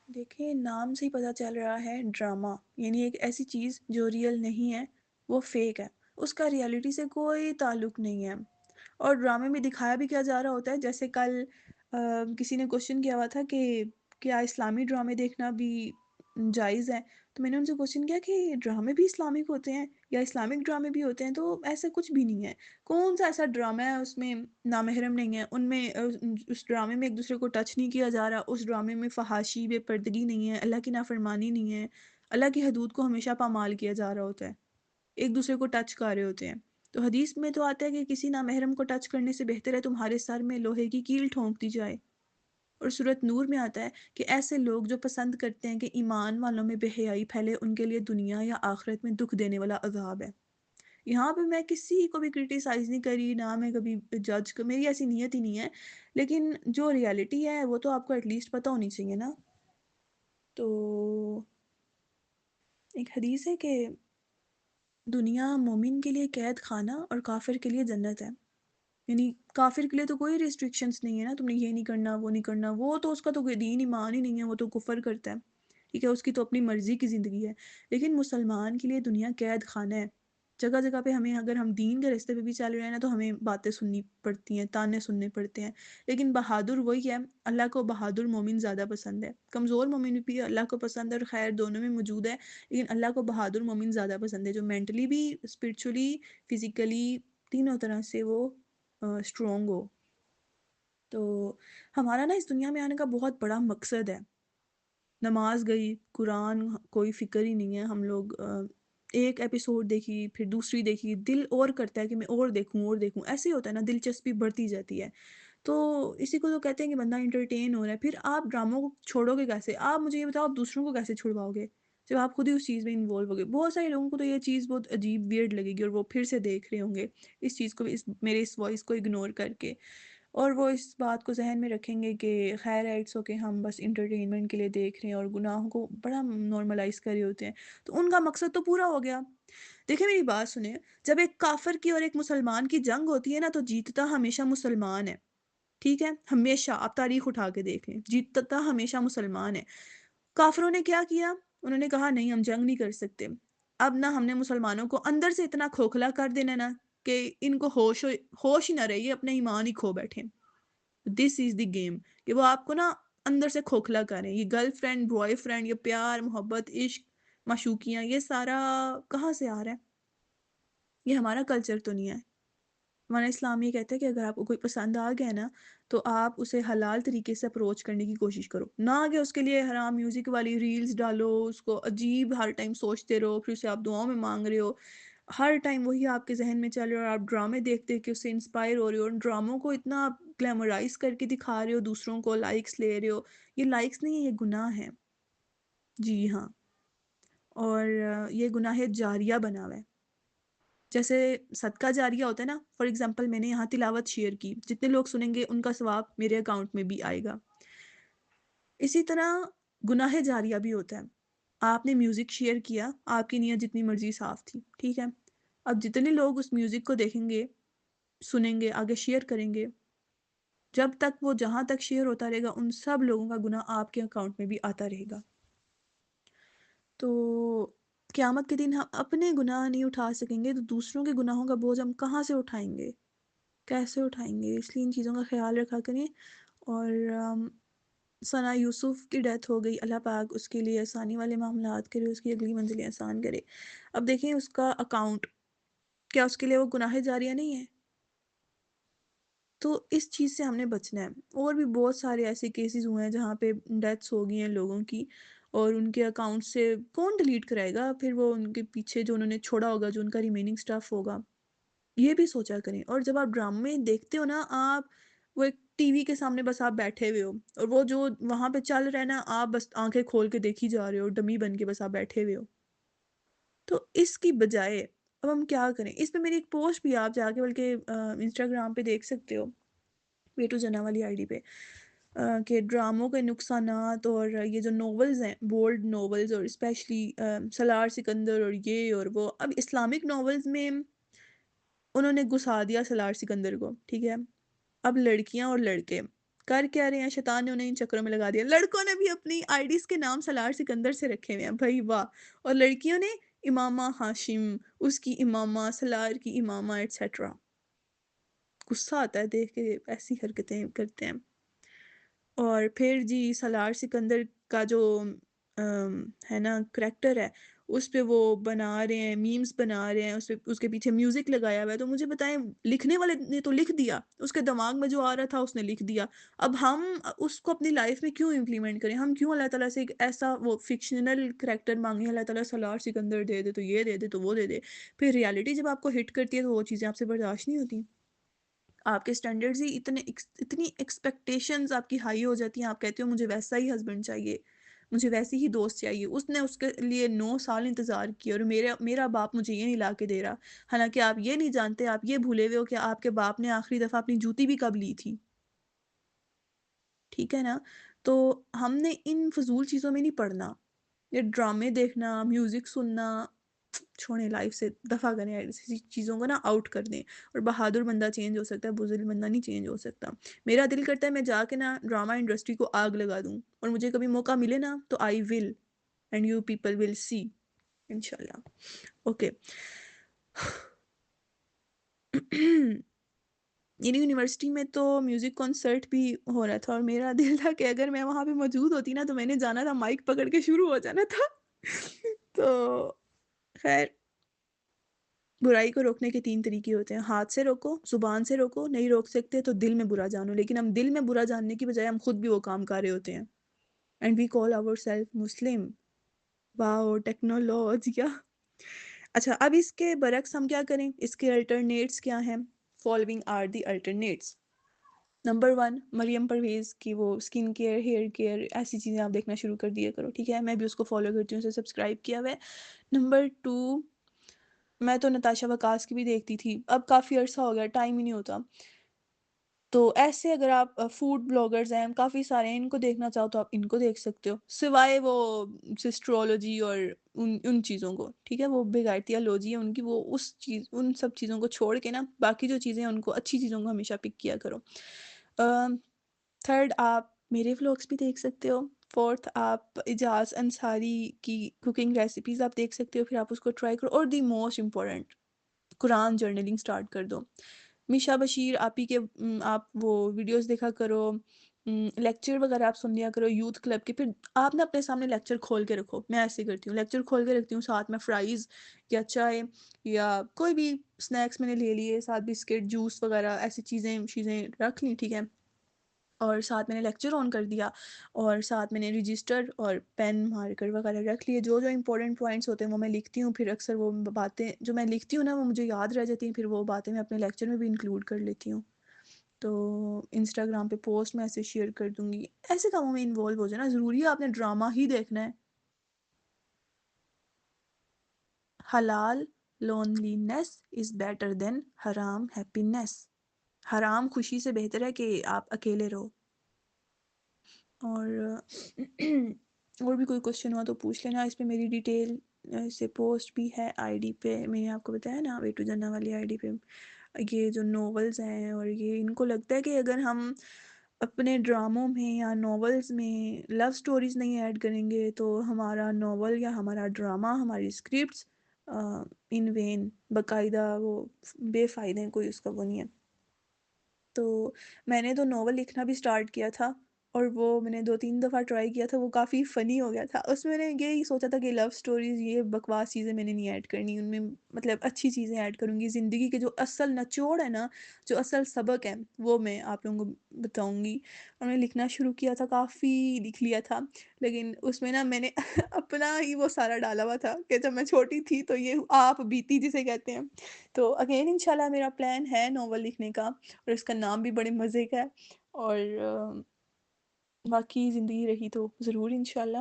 دیکھیں نام سے ہی پتہ چل رہا ہے ڈرامہ، یعنی ایک ایسی چیز جو ریئل نہیں ہے، وہ فیک ہے، اس کا ریالٹی سے کوئی تعلق نہیں ہے۔ اور ڈرامے میں دکھایا بھی کیا جا رہا ہوتا ہے، جیسے کل کسی نے کوشچن کیا ہوا تھا کہ کیا اسلامی ڈرامے دیکھنا بھی جائز ہے؟ تو میں نے ان سے کوشچن کیا کہ ڈرامے بھی اسلامک ہوتے ہیں یا اسلامک ڈرامے بھی ہوتے ہیں؟ تو ایسا کچھ بھی نہیں ہے۔ کون سا ایسا ڈرامہ ہے اس میں نامحرم نہیں ہے، ان میں اس ڈرامے میں ایک دوسرے کو ٹچ نہیں کیا جا رہا، اس ڈرامے میں فحاشی بے پردگی نہیں ہے، اللہ کی نافرمانی نہیں ہے، اللہ کی حدود کو ہمیشہ پامال کیا جا رہا ہوتا ہے، ایک دوسرے کو ٹچ کر رہے ہوتے ہیں۔ تو حدیث میں تو آتا ہے کہ کسی نامحرم کو ٹچ کرنے سے بہتر ہے تمہارے سر میں لوہے کی کیل ٹھونک دی جائے۔ اور سورۃ نور میں آتا ہے کہ ایسے لوگ جو پسند کرتے ہیں کہ ایمان والوں میں بے حیائی پھیلے، ان کے لیے دنیا یا آخرت میں دکھ دینے والا عذاب ہے۔ یہاں پہ میں کسی کو بھی کرٹیسائز نہیں کری، نہ میں کبھی جج کر، میری ایسی نیت ہی نہیں ہے، لیکن جو ریالٹی ہے وہ تو آپ کو ایٹ لیسٹ پتہ ہونی چاہیے نا۔ تو ایک حدیث ہے کہ دنیا مومن کے لیے قید خانہ اور کافر کے لیے جنت ہے، یعنی کافر کے لیے تو کوئی ریسٹرکشنز نہیں ہے نا، تم نے یہ نہیں کرنا وہ نہیں کرنا، وہ تو اس کا تو کوئی دین ایمان ہی نہیں ہے، وہ تو کفر کرتا ہے، ٹھیک ہے، اس کی تو اپنی مرضی کی زندگی ہے۔ لیکن مسلمان کے لیے دنیا قید خانہ ہے۔ جگہ جگہ پہ ہمیں، اگر ہم دین کے راستے پہ بھی چل رہے ہیں نا، تو ہمیں باتیں سننی پڑتی ہیں، تانے سننے پڑتے ہیں، لیکن بہادر وہی ہے، اللہ کو بہادر مومن زیادہ پسند ہے۔ کمزور مومن بھی اللہ کو پسند ہے اور خیر دونوں میں موجود ہے، لیکن اللہ کو بہادر مومن زیادہ پسند ہے، جو مینٹلی بھی، اسپرچولی، فزیکلی، تینوں طرح سے وہ اسٹرونگ ہو۔ تو ہمارا نا اس دنیا میں آنے کا بہت بڑا مقصد ہے۔ نماز گئی، قرآن کوئی فکر ہی نہیں ہے، ہم لوگ ایک ایپیسوڈ دیکھی پھر دوسری دیکھی، دل اور کرتا ہے کہ میں اور دیکھوں اور دیکھوں، ایسے ہی ہوتا ہے نا، دلچسپی بڑھتی جاتی ہے۔ تو اسی کو تو کہتے ہیں کہ بندہ انٹرٹین ہو رہا ہے۔ پھر آپ ڈراموں کو چھوڑو گے کیسے؟ آپ مجھے یہ بتاؤ، آپ دوسروں کو کیسے چھڑواؤ گے جب آپ خود ہی اس چیز میں انوالو ہو گے؟ بہت سارے لوگوں کو تو یہ چیز بہت عجیب ویئرڈ لگے گی اور وہ پھر سے دیکھ رہے ہوں گے اس چیز کو، میرے اس وائس کو اگنور کر کے، اور وہ اس بات کو ذہن میں رکھیں گے کہ خیر ہے، اٹس اوکے، ہم بس انٹرٹینمنٹ کے لیے دیکھ رہے ہیں، اور گناہوں کو بڑا نارملائز کر رہے ہوتے ہیں۔ تو ان کا مقصد تو پورا ہو گیا۔ دیکھیں میری بات سنیں، جب ایک کافر کی اور ایک مسلمان کی جنگ ہوتی ہے نا، تو جیتتا ہمیشہ مسلمان ہے، ٹھیک ہے؟ ہمیشہ آپ تاریخ اٹھا کے دیکھ لیں، جیتتا ہمیشہ مسلمان ہے۔ کافروں نے کیا کیا؟ انہوں نے کہا نہیں، ہم جنگ نہیں کر سکتے۔ اب نہ ہم نے مسلمانوں کو اندر سے اتنا کھوکھلا کر دینا نا کہ ان کو ہوش ہی نہ رہی، اپنے ایمان ہی کھو بیٹھے۔ دس از دی گیم، کہ وہ آپ کو نا اندر سے کھوکھلا کریں۔ یہ گرل فرینڈ، بوائے فرینڈ، یہ پیار محبت عشق معشوقیاں، یہ سارا کہاں سے آ رہا ہے؟ یہ ہمارا کلچر تو نہیں ہے۔ ہمارا اسلام یہ کہتا ہے کہ اگر آپ کو کوئی پسند آ گیا نا، تو آپ اسے حلال طریقے سے اپروچ کرنے کی کوشش کرو، نہ کہ اس کے لیے حرام میوزک والی ریلز ڈالو، اس کو عجیب ہر ٹائم سوچتے رہو، پھر اسے آپ دعاؤں میں مانگ رہے ہو، ہر ٹائم وہی آپ کے ذہن میں چل رہا ہے، اور آپ ڈرامے دیکھتے کہ اس سے انسپائر ہو رہے ہو، اور ڈراموں کو اتنا آپ گلیمرائز کر کے دکھا رہے ہو، دوسروں کو لائکس لے رہے ہو۔ یہ لائکس نہیں ہے، یہ گناہ ہے، جی ہاں۔ اور یہ گناہ جاریہ بنا ہوا ہے، جیسے صدقہ جاریہ ہوتا ہے نا، فار ایگزامپل میں نے یہاں تلاوت شیئر کی، جتنے لوگ سنیں گے ان کا ثواب میرے اکاؤنٹ میں بھی آئے گا۔ اسی طرح گناہ جاریہ بھی ہوتا ہے۔ آپ نے میوزک شیئر کیا، آپ کی نیت جتنی مرضی صاف تھی، ٹھیک ہے، اب جتنے لوگ اس میوزک کو دیکھیں گے، سنیں گے، آگے شیئر کریں گے، جب تک وہ جہاں تک شیئر ہوتا رہے گا، ان سب لوگوں کا گناہ آپ کے اکاؤنٹ میں بھی آتا رہے گا۔ تو قیامت کے دن ہم اپنے گناہ نہیں اٹھا سکیں گے، تو دوسروں کے گناہوں کا بوجھ ہم کہاں سے اٹھائیں گے، کیسے اٹھائیں گے؟ اس لیے ان چیزوں کا خیال رکھا کریں۔ اور ثنا یوسف کی ڈیتھ ہو گئی، اللہ پاک اس کے لیے آسانی والے معاملات کرے، اس کی اگلی منزلیں آسان کرے۔ اب دیکھیں اس کا اکاؤنٹ، کیا اس کے لیے وہ گناہ جاریہ نہیں ہے؟ تو اس چیز سے ہم نے بچنا ہے۔ اور بھی بہت سارے ایسے کیسز ہوئے ہیں جہاں پہ ڈیتھس ہو گئی ہیں لوگوں کی، اور ان کے اکاؤنٹ سے کون ڈیلیٹ کرائے گا؟ پھر وہ ان کے پیچھے جو انہوں نے چھوڑا ہوگا، جو ان کا ریمیننگ سٹف ہوگا، یہ بھی سوچا کریں۔ اور جب آپ ڈرامے دیکھتے ہو نا، آپ وہ ایک ٹی وی کے سامنے بس آپ بیٹھے ہوئے ہو، اور وہ جو وہاں پہ چل رہا ہے نا، آپ بس آنکھیں کھول کے دیکھی جا رہے ہو، ڈمی بن کے بس آپ بیٹھے ہوئے ہو۔ تو اس کی بجائے اب ہم کیا کریں؟ اس پہ میری ایک پوسٹ بھی آپ جا کے بلکہ انسٹاگرام پہ دیکھ سکتے ہو، ویٹو جنا والی آئی ڈی پہ، کہ ڈراموں کے نقصانات، اور یہ جو ناولز ہیں، بولڈ ناولز، اور اسپیشلی سالار سکندر اور یہ اور وہ، اب اسلامک ناولز میں انہوں نے گھسا دیا سالار سکندر کو، ٹھیک ہے، اب لڑکیاں اور لڑکے کر کیا رہے ہیں، شیطان نے انہیں ان چکروں میں لگا دیا۔ لڑکوں نے بھی اپنی آئی ڈیز کے نام سالار سکندر سے رکھے ہوئے ہیں بھائی واہ، اور لڑکیوں نے امامہ ہاشم، اس کی امامہ، سالار کی امامہ ایٹسیٹرا۔ غصہ آتا ہے دیکھ کے ایسی حرکتیں کرتے ہیں۔ اور پھر جی سالار سکندر کا جو ہے نا کریکٹر ہے، اس پہ وہ بنا رہے ہیں میمز، بنا رہے ہیں اس پہ، اس کے پیچھے میوزک لگایا ہوا ہے۔ تو مجھے بتائیں، لکھنے والے نے تو لکھ دیا، اس کے دماغ میں جو آ رہا تھا اس نے لکھ دیا، اب ہم اس کو اپنی لائف میں کیوں امپلیمنٹ کریں؟ ہم کیوں اللہ تعالیٰ سے ایک ایسا وہ فکشنل کریکٹر مانگیں، اللہ تعالیٰ سالار سکندر دے دے تو یہ دے دے تو وہ دے دے، پھر ریالٹی جب آپ کو ہٹ کرتی ہے تو وہ چیزیں آپ سے برداشت نہیں ہوتی۔ آپ کے سٹینڈرڈز ہی اتنی ایکسپیکٹیشنز آپ کی ہائی ہو جاتی ہیں، آپ کہتے ہو مجھے ویسا ہی ہسبینڈ چاہیے، مجھے ویسی ہی دوست چاہیے، اس نے اس کے لیے 9 سال انتظار کیا اور میرا باپ مجھے یہ نہیں لا کے دے رہا۔ حالانکہ آپ یہ نہیں جانتے، آپ یہ بھولے ہوئے ہو کہ آپ کے باپ نے آخری دفعہ اپنی جوتی بھی کب لی تھی، ٹھیک ہے نا؟ تو ہم نے ان فضول چیزوں میں نہیں پڑھنا، یہ ڈرامے دیکھنا، میوزک سننا چھوڑیں، لائف سے دفع کریں، ایسی چیزوں کو نا آؤٹ کر دیں۔ اور بہادر بندہ چینج ہو سکتا ہے، بزدل بندہ نہیں چینج ہو سکتا۔ میرا دل کرتا ہے میں جا کے نا ڈرامہ انڈسٹری کو آگ لگا دوں، اور مجھے کبھی موقع ملے نا تو آئی ول، اینڈ یو پیپل ول سی، انشاءاللہ۔ اوکے یونیورسٹی میں تو میوزک کنسرٹ بھی ہو رہا تھا، اور میرا دل تھا کہ اگر میں وہاں پہ موجود ہوتی نا تو میں نے جانا تھا، مائک پکڑ کے شروع ہو جانا تھا تو خیر، برائی کو روکنے کے 3 طریقے ہوتے ہیں: ہاتھ سے روکو، زبان سے روکو، نہیں روک سکتے تو دل میں برا جانو۔ لیکن ہم دل میں برا جاننے کی بجائے ہم خود بھی وہ کام کر رہے ہوتے ہیں، and we call our self مسلم۔ واؤ ٹیکنالوجیا۔ اچھا، اب اس کے برعکس ہم کیا کریں؟ اس کے الٹرنیٹس کیا ہیں؟ Following are the alternates. Number 1، Maryam Parvez کی وہ اسکن کیئر، ہیئر کیئر، ایسی چیزیں آپ دیکھنا شروع کر دیا کرو، ٹھیک ہے؟ میں بھی اس کو فالو کرتی ہوں، اسے سبسکرائب کیا ہوا ہے۔ نمبر 2، میں تو نتاشا وکاس کی بھی دیکھتی تھی، اب کافی عرصہ ہو گیا، ٹائم ہی نہیں ہوتا۔ تو ایسے اگر آپ فوڈ بلاگرز ہیں، کافی سارے ہیں، ان کو دیکھنا چاہو تو آپ ان کو دیکھ سکتے ہو، سوائے وہ سسٹرولوجی اور ان چیزوں کو، ٹھیک ہے؟ وہ بغیرتیالوجی ہے ان کی، وہ ان سب چیزوں کو چھوڑ کے نا باقی جو چیزیں ہیں ان کو، اچھی چیزوں کو ہمیشہ پک کیا کرو۔ تھرڈ، آپ میرے ولاگس بھی دیکھ سکتے ہو۔ فورتھ، آپ اجاز انصاری کی کوکنگ ریسیپیز آپ دیکھ سکتے ہو، پھر آپ اس کو ٹرائی کرو۔ اور the most important, Quran journaling start کر دو۔ میشا بشیر آپ ہی کے آپ وہ ویڈیوز دیکھا کرو، لیکچر وغیرہ آپ سن لیا کرو یوتھ کلب کے، پھر آپ نے اپنے سامنے لیکچر کھول کے رکھو۔ میں ایسے کرتی ہوں، لیکچر کھول کے رکھتی ہوں، ساتھ میں فرائز یا چائے یا کوئی بھی سنیکس میں نے لے لیے، ساتھ بسکٹ، جوس وغیرہ ایسی چیزیں رکھ لی، ٹھیک ہے؟ اور ساتھ میں نے لیکچر آن کر دیا، اور ساتھ میں نے رجسٹر اور پین مارکر وغیرہ رکھ لیے، جو امپورٹنٹ پوائنٹس ہوتے ہیں وہ میں لکھتی ہوں، پھر اکثر وہ باتیں جو میں لکھتی ہوں نا وہ مجھے یاد رہ جاتی ہیں، پھر وہ باتیں میں اپنے لیکچر میں بھی انکلوڈ کر لیتی ہوں۔ تو انسٹاگرام پہ پوسٹ میں ایسے شیئر کر دوں گی، ایسے کاموں میں انوالو ہو جانا ضروری ہے، آپ نے ڈرامہ ہی دیکھنا ہے۔ حلال لونلینس از بیٹر دین حرام ہیپینس۔ حرام خوشی سے بہتر ہے کہ آپ اکیلے رہو۔ اور اور بھی کوئی کوشچن ہوا تو پوچھ لینا، اس پہ میری ڈیٹیل سے پوسٹ بھی ہے آئی ڈی پہ، میں نے آپ کو بتایا نا وے ٹو جنہ والی آئی ڈی پہ۔ یہ جو ناولز ہیں، اور یہ ان کو لگتا ہے کہ اگر ہم اپنے ڈراموں میں یا ناولز میں لو سٹوریز نہیں ایڈ کریں گے تو ہمارا ناول یا ہمارا ڈرامہ، ہماری اسکرپٹس ان وین، باقاعدہ وہ بے فائدے ہیں، کوئی اس کا وہ نہیں ہے۔ تو میں نے تو ناول لکھنا بھی سٹارٹ کیا تھا، اور وہ میں نے 2-3 دفعہ ٹرائی کیا تھا، وہ کافی فنی ہو گیا تھا۔ اس میں نے یہی سوچا تھا کہ لو سٹوریز، یہ بکواس چیزیں میں نے نہیں ایڈ کرنی، ان میں مطلب اچھی چیزیں ایڈ کروں گی، زندگی کے جو اصل نچوڑ ہے نا، جو اصل سبق ہے وہ میں آپ لوگوں کو بتاؤں گی۔ اور میں نے لکھنا شروع کیا تھا، کافی لکھ لیا تھا، لیکن اس میں نا میں نے اپنا ہی وہ سارا ڈالا ہوا تھا کہ جب میں چھوٹی تھی تو یہ آپ بیتی جسے کہتے ہیں۔ تو اگین انشاءاللہ میرا پلان ہے ناول لکھنے کا، اور اس کا نام بھی بڑے مزے کا ہے، اور باقی زندگی رہی تو ضرور انشاءاللہ۔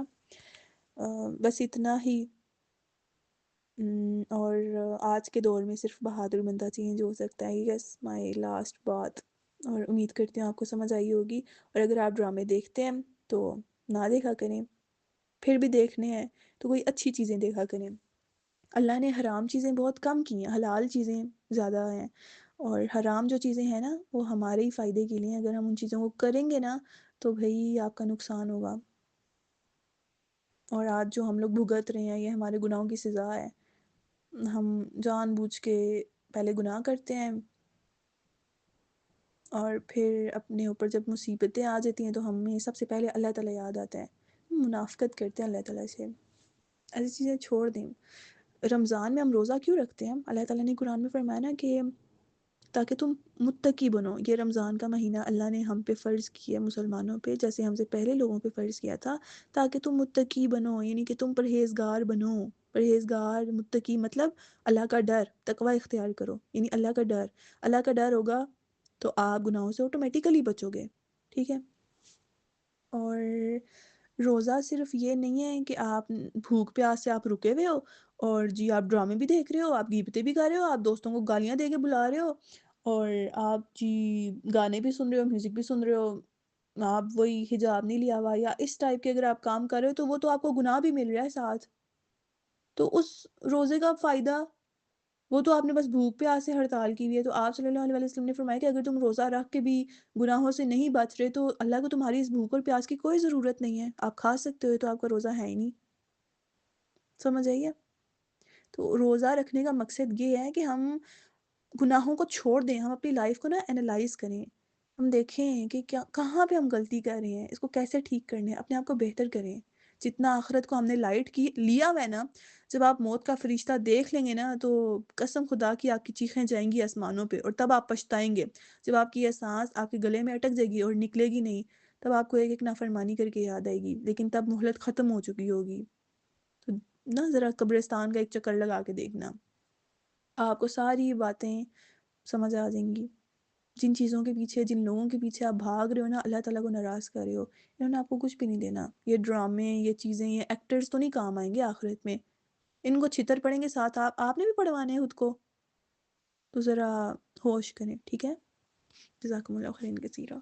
بس اتنا ہی۔ اور آج کے دور میں صرف بہادر بندہ چینج ہو سکتا ہے، یس مائی لاسٹ بات۔ اور امید کرتے ہیں آپ کو سمجھ آئی ہوگی، اور اگر آپ ڈرامے دیکھتے ہیں تو نہ دیکھا کریں، پھر بھی دیکھنے ہیں تو کوئی اچھی چیزیں دیکھا کریں۔ اللہ نے حرام چیزیں بہت کم کی ہیں، حلال چیزیں زیادہ ہیں، اور حرام جو چیزیں ہیں نا وہ ہمارے ہی فائدے کے لیے ہیں، اگر ہم ان چیزوں کو کریں گے نا تو بھائی آپ کا نقصان ہوگا، اور آج جو ہم لوگ بھگت رہے ہیں یہ ہمارے گناہوں کی سزا ہے۔ ہم جان بوجھ کے پہلے گناہ کرتے ہیں، اور پھر اپنے اوپر جب مصیبتیں آ جاتی ہیں تو ہمیں سب سے پہلے اللہ تعالیٰ یاد آتا ہے، منافقت کرتے ہیں اللہ تعالیٰ سے۔ ایسی چیزیں چھوڑ دیں۔ رمضان میں ہم روزہ کیوں رکھتے ہیں؟ اللہ تعالیٰ نے قرآن میں فرمایا نا کہ تاکہ تم متقی بنو۔ یہ رمضان کا مہینہ اللہ نے ہم پہ فرض کیا مسلمانوں پہ، جیسے ہم سے پہلے لوگوں پہ فرض کیا تھا، تاکہ تم متقی بنو، یعنی کہ تم پرہیزگار بنو۔ پرہیزگار، متقی مطلب اللہ کا ڈر، تقوی اختیار کرو، یعنی اللہ کا ڈر۔ اللہ کا ڈر ہوگا تو آپ گناہوں سے آٹومیٹیکلی بچو گے، ٹھیک ہے؟ اور روزہ صرف یہ نہیں ہے کہ آپ بھوک پیاس سے آپ رکے ہوئے ہو اور جی آپ ڈرامے بھی دیکھ رہے ہو، آپ غیبتیں بھی کر رہے ہو، آپ دوستوں کو گالیاں دے کے بلا رہے ہو، اور آپ جی گانے بھی سن رہے ہو، میوزک بھی سن رہے ہو، آپ وہی حجاب نہیں لیا ہوا یا اس ٹائپ کے اگر آپ کام کر رہے ہو تو وہ تو آپ کو گناہ بھی مل رہا ہے ساتھ، تو اس روزے کا فائدہ، وہ تو آپ نے بس بھوک پیاس سے ہڑتال کی ہوئی ہے۔ تو آپ صلی اللہ علیہ وسلم نے فرمایا کہ اگر تم روزہ رکھ کے بھی گناہوں سے نہیں بچ رہے تو اللہ کو تمہاری اس بھوک اور پیاس کی کوئی ضرورت نہیں ہے، آپ کھا سکتے ہو، تو آپ کا روزہ ہے ہی نہیں۔ سمجھ آئیے؟ تو روزہ رکھنے کا مقصد یہ ہے کہ ہم گناہوں کو چھوڑ دیں، ہم اپنی لائف کو نا انالائز کریں، ہم دیکھیں کہ کیا کہاں پہ ہم غلطی کر رہے ہیں، اس کو کیسے ٹھیک کرنے ہیں، اپنے آپ کو بہتر کریں۔ جتنا آخرت کو ہم نے لائٹ کی لیا ہوا ہے نا، جب آپ موت کا فرشتہ دیکھ لیں گے نا تو قسم خدا کی آپ کی چیخیں جائیں گی آسمانوں پہ، اور تب آپ پچھتائیں گے جب آپ کی یہ سانس آپ کے گلے میں اٹک جائے گی اور نکلے گی نہیں، تب آپ کو ایک ایک نافرمانی کر کے یاد آئے گی، لیکن تب مہلت ختم ہو چکی ہوگی۔ تو نا ذرا قبرستان کا ایک چکر لگا کے دیکھنا، آپ کو ساری باتیں سمجھ آ جائیں گی۔ جن چیزوں کے پیچھے، جن لوگوں کے پیچھے آپ بھاگ رہے ہو نا، اللہ تعالیٰ کو ناراض کر رہے ہو، انہوں نے آپ کو کچھ بھی نہیں دینا۔ یہ ڈرامے، یہ چیزیں، یہ ایکٹرز تو نہیں کام آئیں گے آخرت میں، ان کو چھتر پڑیں گے ساتھ، آپ نے بھی پڑھوانے ہیں خود کو، تو ذرا ہوش کریں، ٹھیک ہے؟ جزاکم اللہ خیرن کثیرہ۔